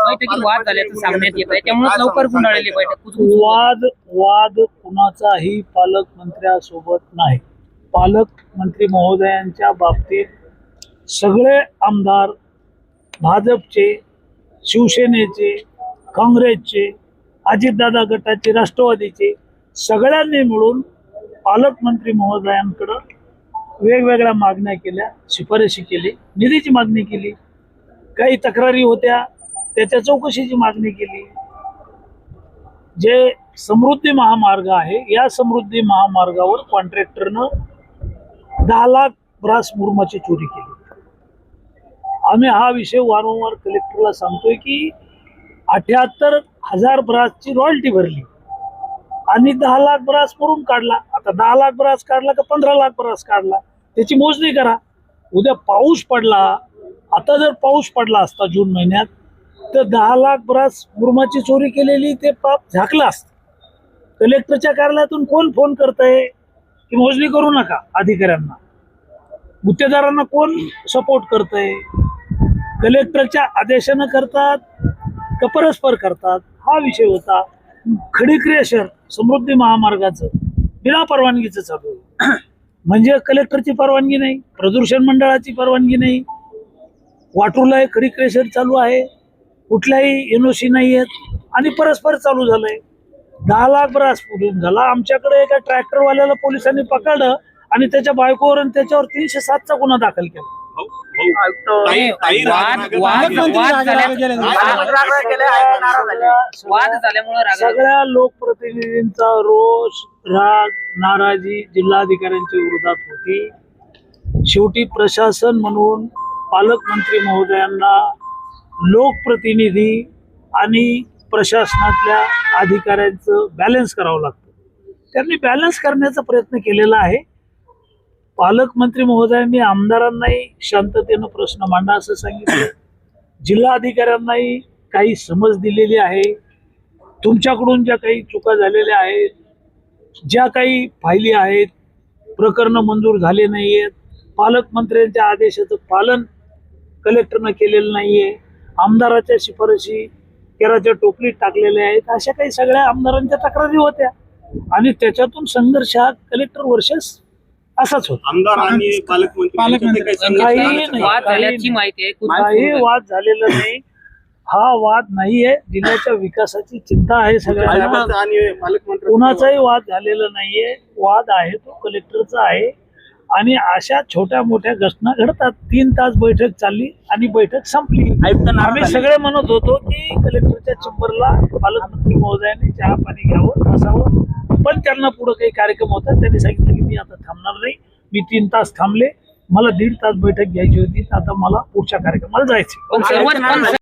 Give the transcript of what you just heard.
बैठकीत वाद झाल्याचं सांगण्यात येत आहे, त्यामुळे लवकर गुंडाळलेली बैठक. वाद कुणाचाही पालकमंत्र्यासोबत नाही. पालकमंत्री महोदयांच्या बाबतीत सगळे आमदार भाजपचे, शिवसेनेचे, काँग्रेसचे, अजितदादा गटाचे, राष्ट्रवादीचे सगळ्यांनी मिळून पालकमंत्री महोदयांकडं वेगवेगळ्या मागण्या केल्या, शिफारशी केली, निधीची मागणी केली, काही तक्रारी होत्या त्याच्या चौकशीची मागणी केली. जे समृद्धी महामार्ग आहे, या समृद्धी महामार्गावर कॉन्ट्रॅक्टरनं 10 लाख ब्रास मुरुमाची चोरी केली. आम्ही हा विषय वारंवार कलेक्टरला सांगतोय की 78,000 ब्रासची रॉयल्टी भरली आणि 10 लाख ब्रास मुरुम काढला. आता 10 लाख ब्रास काढला का 15 लाख ब्रास काढला त्याची मोजणी करा. उद्या पाऊस पडला, आता जर पाऊस पडला असता जून महिन्यात तर 10 लाख ब्रास मुरुमाची चोरी केलेली ते पाप झाकलं असतं. कलेक्टरच्या कार्यालयातून कोण फोन करतंय की मोजणी करू नका अधिकाऱ्यांना? गुत्तेदारांना कोण सपोर्ट करतंय? कलेक्टरच्या आदेशानं करतात का परस्पर करतात? हा विषय होता. खडी क्रिएशन समृद्धी महामार्गाचं बिना परवानगीचं चालू आहे. म्हणजे कलेक्टरची परवानगी नाही, प्रदूषण मंडळाची परवानगी नाही, वाटूला खडी क्रिएशन चालू आहे, कुठल्याही NOC नाही आहेत आणि परस्पर चालू झालंय. 10 लाख ब्रास पुरून झाला. आमच्याकडे एका ट्रॅक्टरवाल्याला पोलिसांनी पकडलं आणि त्याच्या बायकोवर आणि त्याच्यावर 307चा गुन्हा दाखल केला. सगळ्या लोकप्रतिनिधींचा रोष, राग, नाराजी जिल्हाधिकाऱ्यांच्या विरोधात होती. शेवटी प्रशासन म्हणून पालकमंत्री महोदयांना लोकप्रतिनिधी आणि प्रशासनातल्या अधिकाऱ्यांचं बॅलन्स करावं लागतं. त्यांनी बॅलन्स करण्याचा प्रयत्न केलेला आहे. पालकमंत्री महोदयांनी आमदारांनाही शांततेनं प्रश्न मांडा असं सांगितलं. जिल्हाधिकाऱ्यांनाही काही समज दिलेली आहे. तुमच्याकडून ज्या काही चुका झालेल्या आहेत, ज्या काही फायली आहेत, प्रकरणं मंजूर झाले नाही आहेत, पालकमंत्र्यांच्या आदेशाचं पालन कलेक्टरनं केलेलं नाही आहे, आमदाराच्या शिफारशी केराच्या टोपलीत टाकलेल्या आहेत, अशा काही सगळ्या आमदारांच्या तक्रारी होत्या आणि त्याच्यातून संघर्ष हा कलेक्टर वर्षस असाच होता. आमदार आणि पालकमंत्री काही वाद झालेला नाही. हा वाद नाहीये. जिल्ह्याच्या विकासाची चिंता आहे सगळ्यांना. कुणाचाही वाद झालेला नाहीये. वाद आहे तो कलेक्टरचा आहे आणि अशा छोट्या मोठ्या घटना घडतात. 3 तास बैठक चालली आणि बैठक संपली. आम्ही सगळे म्हणत होतो की कलेक्टरच्या चेंबरला पालकमंत्री महोदयांनी चहा पाणी घ्यावं, बसावं, पण त्यांना पुढे काही कार्यक्रम होता. त्यांनी सांगितलं की मी आता थांबणार नाही. मी 3 तास थांबले. मला 1.5 तास बैठक घ्यायची होती. आता मला पुढच्या कार्यक्रमाला जायचे.